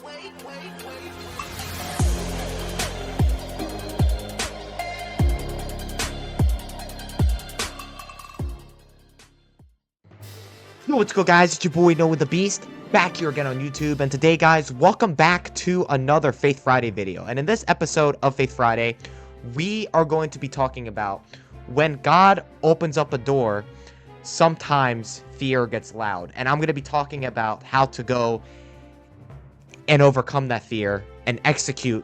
Yo, what's good, guys? It's your boy Noah the Beast, back here again on YouTube. And today, guys, welcome back to another Faith Friday video. And in this episode of Faith Friday, we are going to be talking about when God opens up a door, sometimes fear gets loud. And I'm going to be talking about how to go and overcome that fear and execute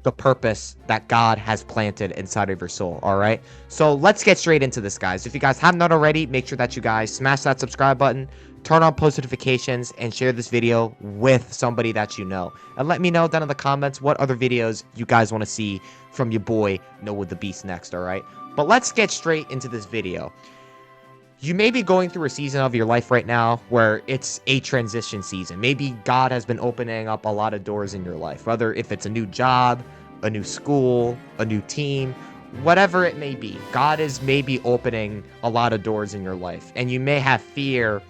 the purpose that God has planted inside of your soul. All right, so let's get straight into this, guys. If you guys have not already, make sure that you guys smash that subscribe button, turn on post notifications, and share this video with somebody that you know. And let me know down in the comments what other videos you guys want to see from your boy Noah the Beast next. All right, but let's get straight into this video. You may be going through a season of your life right now where it's a transition season. Maybe God has been opening up a lot of doors in your life, whether if it's a new job, a new school, a new team, whatever it may be. God is maybe opening a lot of doors in your life, and you may have fear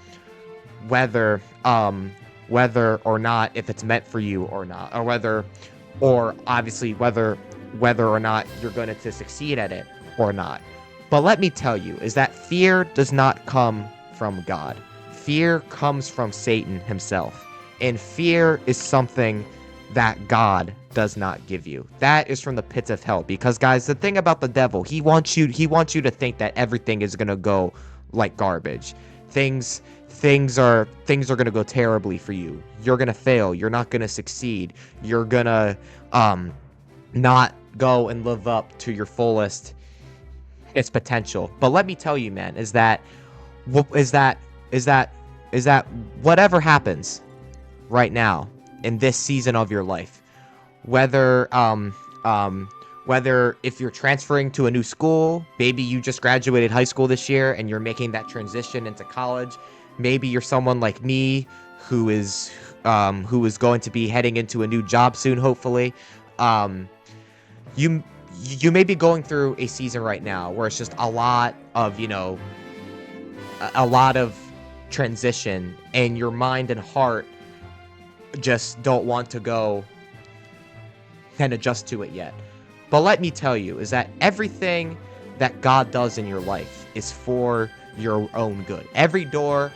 whether or not if it's meant for you or not, or obviously whether or not you're going to succeed at it or not. But let me tell you, is that fear does not come from God. Fear comes from Satan himself. And fear is something that God does not give you. That is from the pits of hell. Because, guys, the thing about the devil, he wants you to think that everything is going to go like garbage. Things are going to go terribly for you. You're going to fail. You're not going to succeed. You're going to not go and live up to your fullest its potential. But let me tell you, man, is that whatever happens right now in this season of your life, whether if you're transferring to a new school, maybe you just graduated high school this year and you're making that transition into college, maybe you're someone like me who is going to be heading into a new job soon, hopefully. You may be going through a season right now where it's just a lot of transition, and your mind and heart just don't want to go and adjust to it yet. But let me tell you, is that everything that God does in your life is for your own good. Every door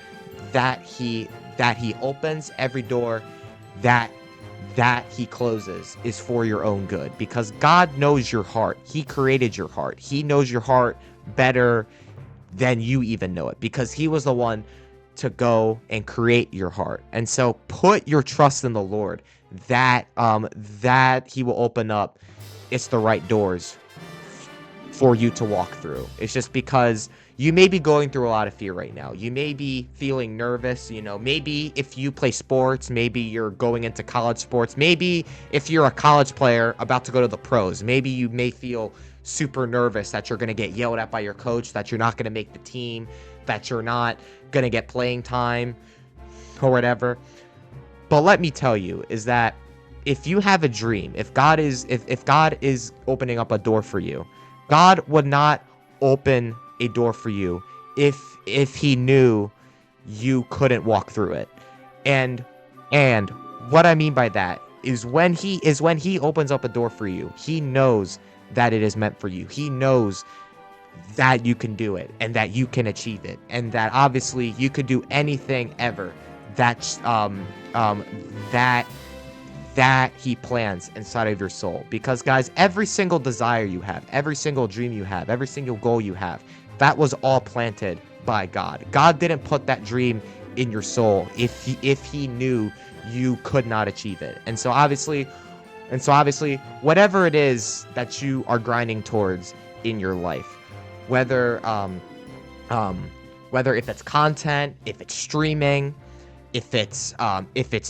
that he opens, every door that he closes is for your own good, because God knows your heart. He created your heart. He knows your heart better than you even know it, because he was the one to go and create your heart. And so put your trust in the Lord that he will open up it's the right doors for you to walk through. It's just because you may be going through a lot of fear right now. You may be feeling nervous, maybe if you play sports, maybe you're going into college sports, maybe if you're a college player about to go to the pros, maybe you may feel super nervous that you're going to get yelled at by your coach, that you're not going to make the team, that you're not going to get playing time or whatever. But let me tell you, is that if you have a dream, if God is opening up a door for you, God would not open a door for you if he knew you couldn't walk through it. And what I mean by that is when he opens up a door for you, he knows that it is meant for you. He knows that you can do it and that you can achieve it, and that obviously you could do anything ever that he plans inside of your soul. Because, guys, every single desire you have, every single dream you have, every single goal you have, that was all planted by God. God didn't put that dream in your soul if he knew you could not achieve it. And so obviously, whatever it is that you are grinding towards in your life, whether if it's content, if it's streaming, if it's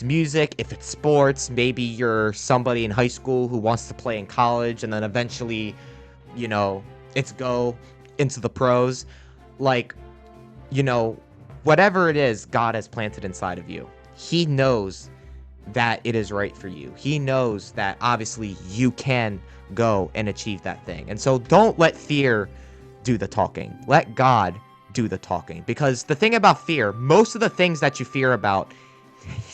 music, if it's sports, maybe you're somebody in high school who wants to play in college and then eventually, it's go into the pros. Whatever it is God has planted inside of you, he knows that it is right for you. He knows that obviously you can go and achieve that thing. And so don't let fear do the talking. Let God do the talking. Because the thing about fear, most of the things that you fear about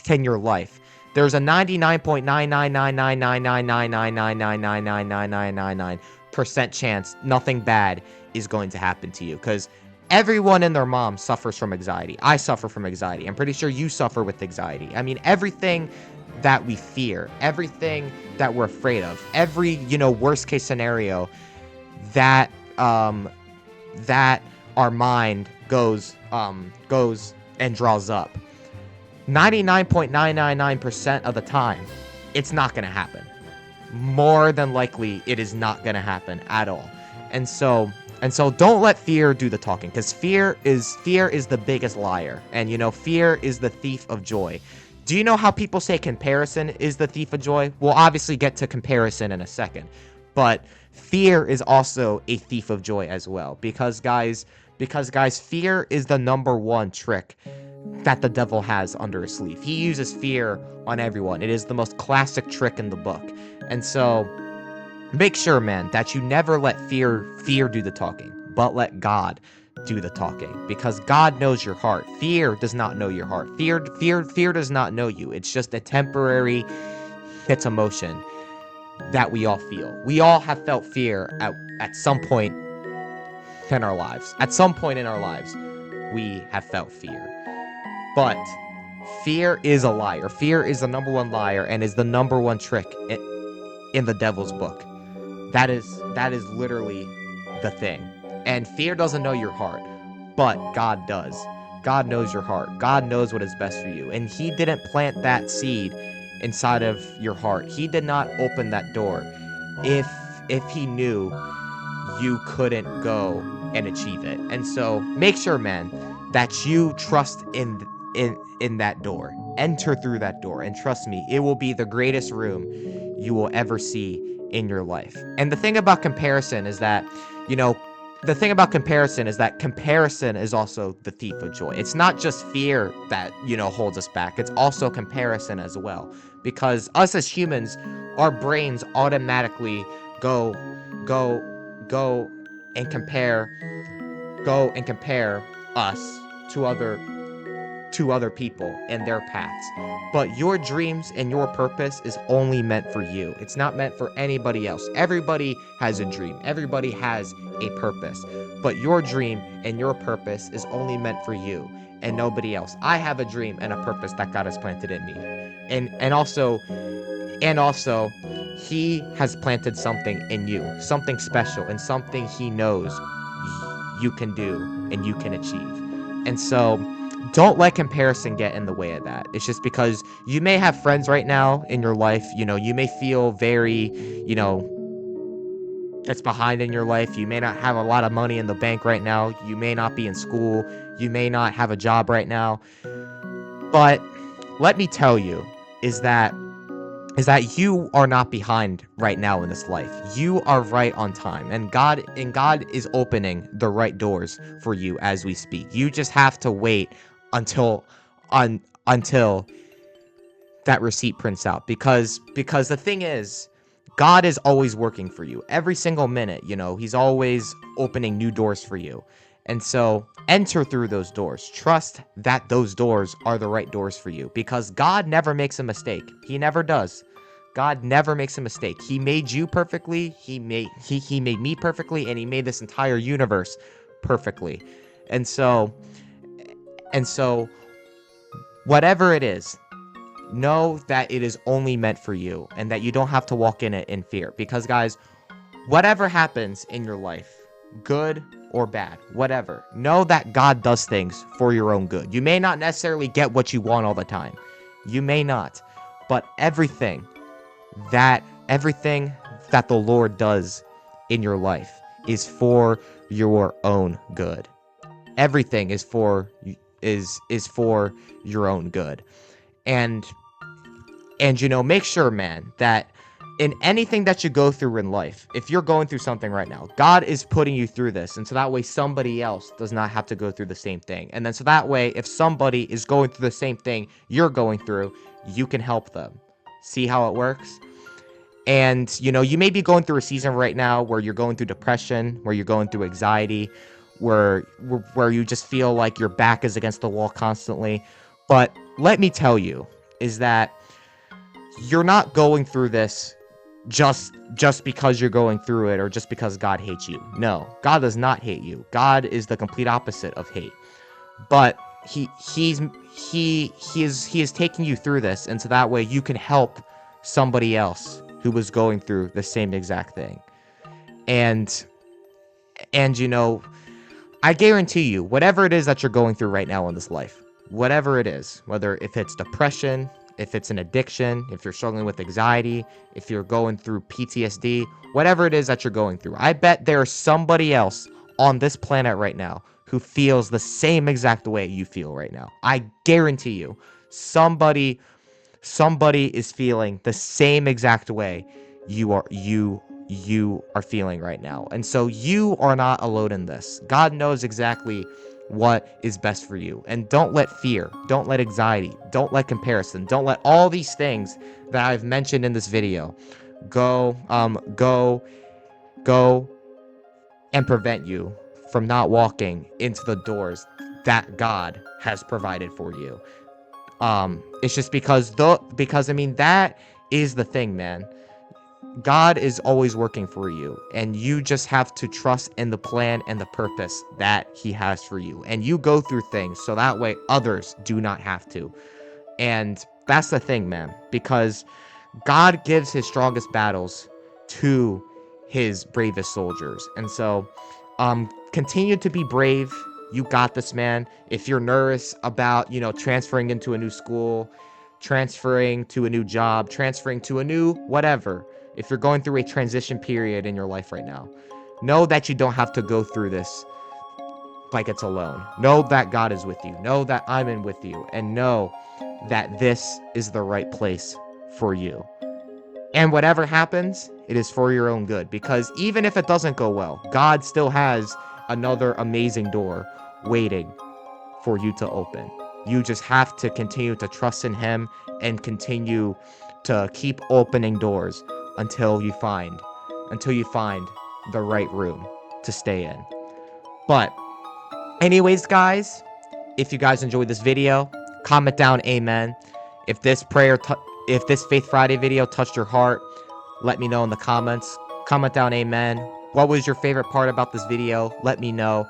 in your life, There's a 99.999999999999999% chance nothing bad is going to happen to you, because everyone and their mom suffers from anxiety. I suffer from anxiety. I'm pretty sure you suffer with anxiety. I mean, everything that we fear, everything that we're afraid of, every, worst case scenario that that our mind goes and draws up, 99.999% of the time, it's not going to happen. More than likely, it is not going to happen at all. And so don't let fear do the talking, because fear is the biggest liar. And fear is the thief of joy. Do you know how people say comparison is the thief of joy? We'll obviously get to comparison in a second, but fear is also a thief of joy as well, because guys, fear is the number one trick that the devil has under his sleeve. He uses fear on everyone. It is the most classic trick in the book. And so make sure, man, that you never let fear do the talking, but let God do the talking, because God knows your heart. Fear does not know your heart. Fear does not know you. It's just a temporary hit emotion that we all feel. We all have felt fear at some point in our lives. At some point in our lives, we have felt fear. But fear is a liar. Fear is the number one liar and is the number one trick in the devil's book. That is literally the thing. And fear doesn't know your heart, but God does. God knows your heart. God knows what is best for you. And he didn't plant that seed inside of your heart. He did not open that door if he knew you couldn't go and achieve it. And so make sure, man, that you trust in that door. Enter through that door, and trust me, it will be the greatest room you will ever see in your life. And the thing about comparison is that, comparison is also the thief of joy. It's not just fear that, holds us back. It's also comparison as well. Because us as humans, our brains automatically go and compare us to other people and their paths. But your dreams and your purpose is only meant for you. It's not meant for anybody else. Everybody has a dream. Everybody has a purpose. But your dream and your purpose is only meant for you and nobody else. I have a dream and a purpose that God has planted in me. And also he has planted something in you, something special, and something he knows you can do and you can achieve. And so don't let comparison get in the way of that. It's just because you may have friends right now in your life, you may feel very, it's behind in your life. You may not have a lot of money in the bank right now. You may not be in school. You may not have a job right now. But let me tell you is that you are not behind right now in this life. You are right on time, and God is opening the right doors for you as we speak. You just have to wait until that receipt prints out, because the thing is, God is always working for you every single minute. He's always opening new doors for you. And so enter through those doors. Trust that those doors are the right doors for you, because God never makes a mistake. He never does. God never makes a mistake. He made you perfectly. He made me perfectly, and he made this entire universe perfectly. And so whatever it is, know that it is only meant for you, and that you don't have to walk in it in fear. Because guys, whatever happens in your life, good or bad, whatever, know that God does things for your own good. You may not necessarily get what you want all the time. You may not. But everything that the Lord does in your life is for your own good. Everything is for your own good. And make sure, man, that in anything that you go through in life, if you're going through something right now, God is putting you through this. And so that way somebody else does not have to go through the same thing. And then so that way, if somebody is going through the same thing you're going through, you can help them. See how it works? And, you may be going through a season right now where you're going through depression, where you're going through anxiety, where you just feel like your back is against the wall constantly. But let me tell you is that you're not going through this just because you're going through it or just because God hates you. No, God does not hate you. God is the complete opposite of hate. But he is taking you through this, and so that way you can help somebody else who was going through the same exact thing. And you know, I guarantee you, whatever it is that you're going through right now in this life, whatever it is, whether if it's depression, if it's an addiction, if you're struggling with anxiety, if you're going through PTSD, whatever it is that you're going through, I bet there's somebody else on this planet right now who feels the same exact way you feel right now. I guarantee you, somebody is feeling the same exact way you are feeling right now. And so you are not alone in this. God knows exactly what is best for you. And don't let fear, don't let anxiety, don't let comparison, don't let all these things that I've mentioned in this video go and prevent you from not walking into the doors that God has provided for you. It's just because I mean, that is the thing, man. God is always working for you, and you just have to trust in the plan and the purpose that he has for you. And you go through things so that way others do not have to. And that's the thing, man, because God gives his strongest battles to his bravest soldiers. And so continue to be brave. You got this, man. If you're nervous about, transferring into a new school, transferring to a new job, transferring to a new whatever, if you're going through a transition period in your life right now, know that you don't have to go through this like it's alone. Know that God is with you. Know that I'm in with you. And know that this is the right place for you. And whatever happens, it is for your own good. Because even if it doesn't go well, God still has another amazing door waiting for you to open. You just have to continue to trust in him and continue to keep opening doors until you find the right room to stay in. But anyways, guys, if you guys enjoyed this video, comment down amen. If this Faith Friday video touched your heart, let me know in the comments. Comment down amen. What was your favorite part about this video? Let me know.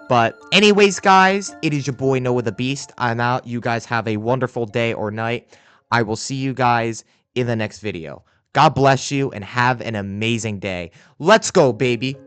But anyways, guys, it is your boy Noah the Beast. I'm out. You guys have a wonderful day or night. I will see you guys in the next video. God bless you and have an amazing day. Let's go, baby.